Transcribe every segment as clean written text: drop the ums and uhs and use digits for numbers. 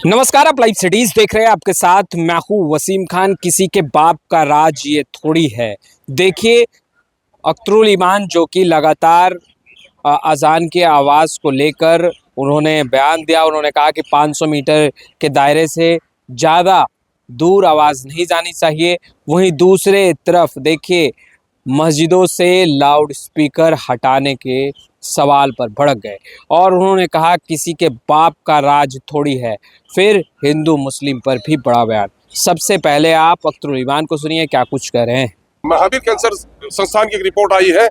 नमस्कार, आप live cities देख रहे हैं। आपके साथ मैं हूं वसीम खान। किसी के बाप का राज ये थोड़ी है। देखिए, अख्तरुल ईमान जो कि लगातार अजान की आवाज़ को लेकर उन्होंने बयान दिया। उन्होंने कहा कि 500 मीटर के दायरे से ज़्यादा दूर आवाज़ नहीं जानी चाहिए। वहीं दूसरे तरफ देखिए, मस्जिदों से लाउड स्पीकर हटाने के सवाल पर भड़क गए और उन्होंने कहा किसी के बाप का राज थोड़ी है। फिर हिंदू मुस्लिम पर भी बड़ा बयान। सबसे पहले आप अख्तरुल ईमान को सुनिए क्या कुछ कह रहे हैं। महावीर कैंसर संस्थान की एक रिपोर्ट आई है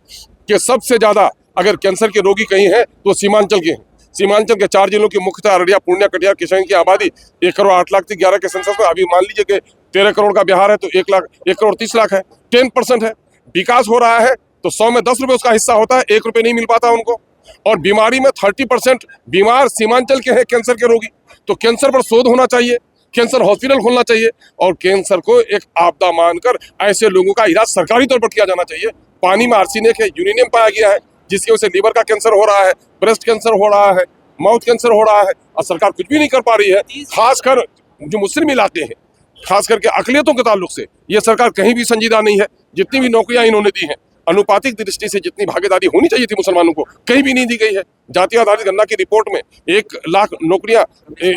कि सबसे ज्यादा अगर कैंसर के रोगी कहीं हैं तो सीमांचल के हैं। सीमांचल के 4 जिलों की मुख्यतः अररिया, पूर्णिया, कटिहार, किशनगंज की आबादी 1 करोड़ 8 लाख थी 11 के सेंसस में। अभी मान लीजिए कि 13 करोड़ का बिहार है तो 1 करोड़ 30 लाख है। 10% है। विकास हो रहा है तो 100 में 10 रुपए उसका हिस्सा होता है, 1 रुपए नहीं मिल पाता उनको। और बीमारी में 30% बीमार सीमांचल के हैं कैंसर के रोगी। तो कैंसर पर शोध होना चाहिए, कैंसर हॉस्पिटल खोलना चाहिए और कैंसर को एक आपदा मानकर ऐसे लोगों का इलाज सरकारी तौर पर किया जाना चाहिए। पानी में आर्सेनिक है, यूरेनियम पाया गया है, जिसकी वजह से लीवर का कैंसर हो रहा है, ब्रेस्ट कैंसर हो रहा है, माउथ कैंसर हो रहा है और सरकार कुछ भी नहीं कर पा रही है। खासकर जो मुस्लिम इलाके हैं, खास करके अकलियतों के ताल्लुक से ये सरकार कहीं भी संजीदा नहीं है। जितनी भी नौकरियां इन्होंने दी हैं, अनुपातिक दृष्टि से जितनी भागीदारी होनी चाहिए थी मुसलमानों को, कहीं भी नहीं दी गई है। जाति आधारित गणना की रिपोर्ट में 1 लाख नौकरियां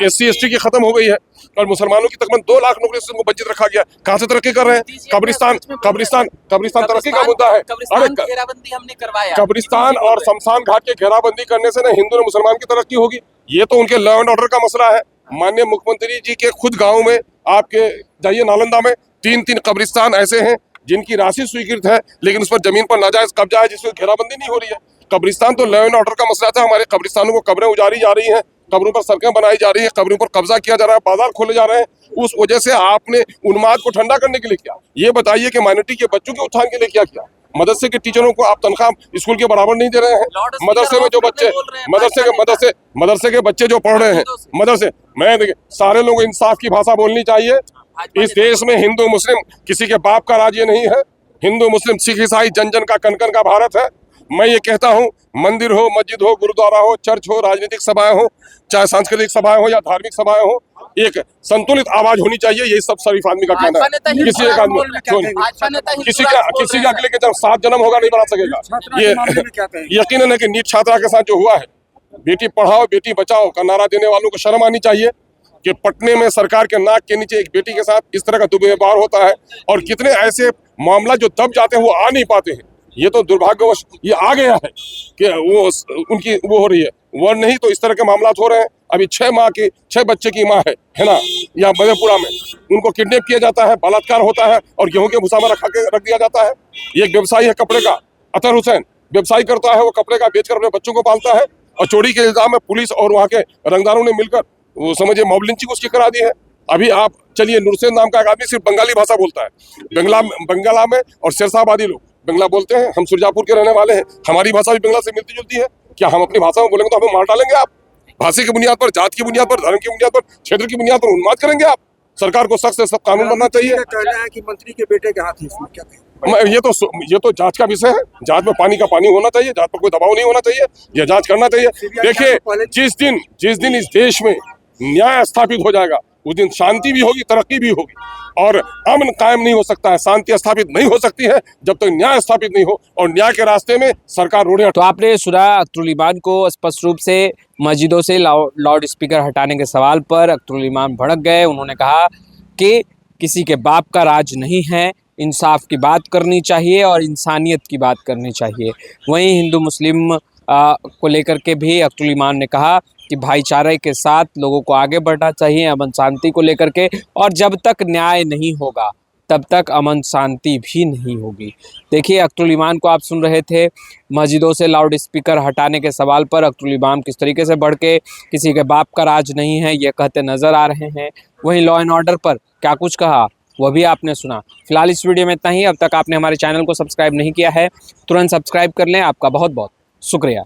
SC ST की खत्म हो गई है और मुसलमानों की तकरीबन 2 लाख नौकरियों से उनको वंचित रखा गया। कहाँ से तरक्की कर रहे हैं? कब्रिस्तान तरक्की का मुद्दा है। अरे कब्रिस्तान और शमशान घाट के घेराबंदी करने से न हिंदू न मुसलमान की तरक्की होगी। ये तो उनके लॉ एंड ऑर्डर का मसला है। माननीय मुख्यमंत्री जी के खुद गाँव में आपके जाइए, नालंदा में 3 कब्रिस्तान ऐसे हैं जिनकी राशि स्वीकृत है लेकिन उस पर जमीन पर नाजायज कब्जा है, जिसमें घेराबंदी नहीं हो रही है। कब्रिस्तान तो लॉ एंड ऑर्डर का मसला था। हमारे कब्रिस्तानों को कब्रें उजाड़ी जा रही हैं, कब्रों पर सड़कें बनाई जा रही है, कब्रों पर कब्जा किया जा रहा है, बाजार खोले जा रहे हैं। उस वजह से आपने उन्माद को ठंडा करने के लिए किया। ये बताइए कि माइनॉरिटी के बच्चों के उत्थान के लिए क्या किया? मदरसे के टीचरों को आप तनख्वाह स्कूल के बराबर नहीं दे रहे हैं। मदरसे में जो बच्चे मदरसे के बच्चे जो पढ़ रहे हैं मदरसे में, देखिए सारे लोग इंसाफ की भाषा बोलनी चाहिए। इस देश में हिंदू मुस्लिम किसी के बाप का राज्य नहीं है। हिंदू मुस्लिम सिख ईसाई जन जन का कण कण का भारत है। मैं ये कहता हूँ, मंदिर हो, मस्जिद हो, गुरुद्वारा हो, चर्च हो, राजनीतिक सभाएं हो, चाहे सांस्कृतिक सभाएं हो या धार्मिक सभाएं हो, एक संतुलित आवाज होनी चाहिए। यही सब शरीफ आदमी का कहना है। किसी एक आदमी किसी का अगले के जब 7 जन्म होगा नहीं बना सकेगा। ये यकीनन है कि नीट छात्रा के साथ जो हुआ है, बेटी पढ़ाओ बेटी बचाओ का नारा देने वालों को शर्म आनी चाहिए कि पटने में सरकार के नाक के नीचे एक बेटी के साथ इस तरह का दुर्व्यवहार होता है। और कितने ऐसे मामला जो दब जाते हैं वो आ नहीं पाते हैं। ये तो दुर्भाग्यवश ये आ गया है कि वो उनकी वो हो रही है, वो नहीं तो इस तरह के मामला हो रहे हैं। अभी 6 बच्चे की माँ है ना, या मधेपुरा में उनको किडनैप किया जाता है, बलात्कार होता है और गेहूं के भूसा में रख दिया जाता है। ये एक व्यवसायी है कपड़े का, अतहर हुसैन व्यवसायी करता है, वो कपड़े का बेचकर अपने बच्चों को पालता है और चोरी के इल्जाम में पुलिस और वहाँ के रंगदारों ने मिलकर वो समझिए मॉब लिंचिंग उसकी करा दी है। अभी आप चलिए, नुरसेन नाम का एक आदमी सिर्फ बंगाली भाषा बोलता है। बंगाला में और शेरशाहबादी लोग बंगला बोलते हैं। हम सुरजापुर के रहने वाले हैं, हमारी भाषा भी बंगला से मिलती जुलती है। क्या हम अपनी भाषा में बोलेंगे तो हमें मार डालेंगे आप? भाषा की बुनियाद पर, जात की बुनियाद पर, धर्म की बुनियाद पर, क्षेत्र की बुनियाद पर उन्माद करेंगे आप? सरकार को सख्त से सख्त कानून बनना चाहिए। कहना है कि मंत्री के बेटे के हाथ है इसमें, क्या कहें? ये तो जांच का विषय है। जांच में पानी का पानी होना चाहिए, जांच पर कोई दबाव नहीं होना चाहिए, यह जांच करना चाहिए। देखिए, जिस दिन इस देश में न्याय स्थापित हो जाएगा उस दिन शांति भी होगी, तरक्की भी होगी। और अमन कायम नहीं हो सकता है, शांति स्थापित नहीं हो सकती है जब तक न्याय स्थापित नहीं हो। और न्याय के रास्ते में सरकार रोड़े। तो आपने सुना अख्तरुल ईमान को। स्पष्ट रूप से मस्जिदों से लाउड स्पीकर हटाने के सवाल पर अख्तरुल ईमान भड़क गए। उन्होंने कहा कि किसी के बाप का राज नहीं है, इंसाफ की बात करनी चाहिए और इंसानियत की बात करनी चाहिए। वहीं हिंदू मुस्लिम को लेकर के भी अख्तरुल ईमान ने कहा कि भाईचारे के साथ लोगों को आगे बढ़ना चाहिए अमन शांति को लेकर के, और जब तक न्याय नहीं होगा तब तक अमन शांति भी नहीं होगी। देखिए, अख्तरुल ईमान को आप सुन रहे थे। मस्जिदों से लाउड स्पीकर हटाने के सवाल पर अख्तरुल ईमान किस तरीके से बढ़ के किसी के बाप का राज नहीं है ये कहते नज़र आ रहे हैं। वहीं लॉ एंड ऑर्डर पर क्या कुछ कहा वह भी आपने सुना। फिलहाल इस वीडियो में इतना ही। अब तक आपने हमारे चैनल को सब्सक्राइब नहीं किया है, तुरंत सब्सक्राइब कर लें। आपका बहुत बहुत शुक्रिया।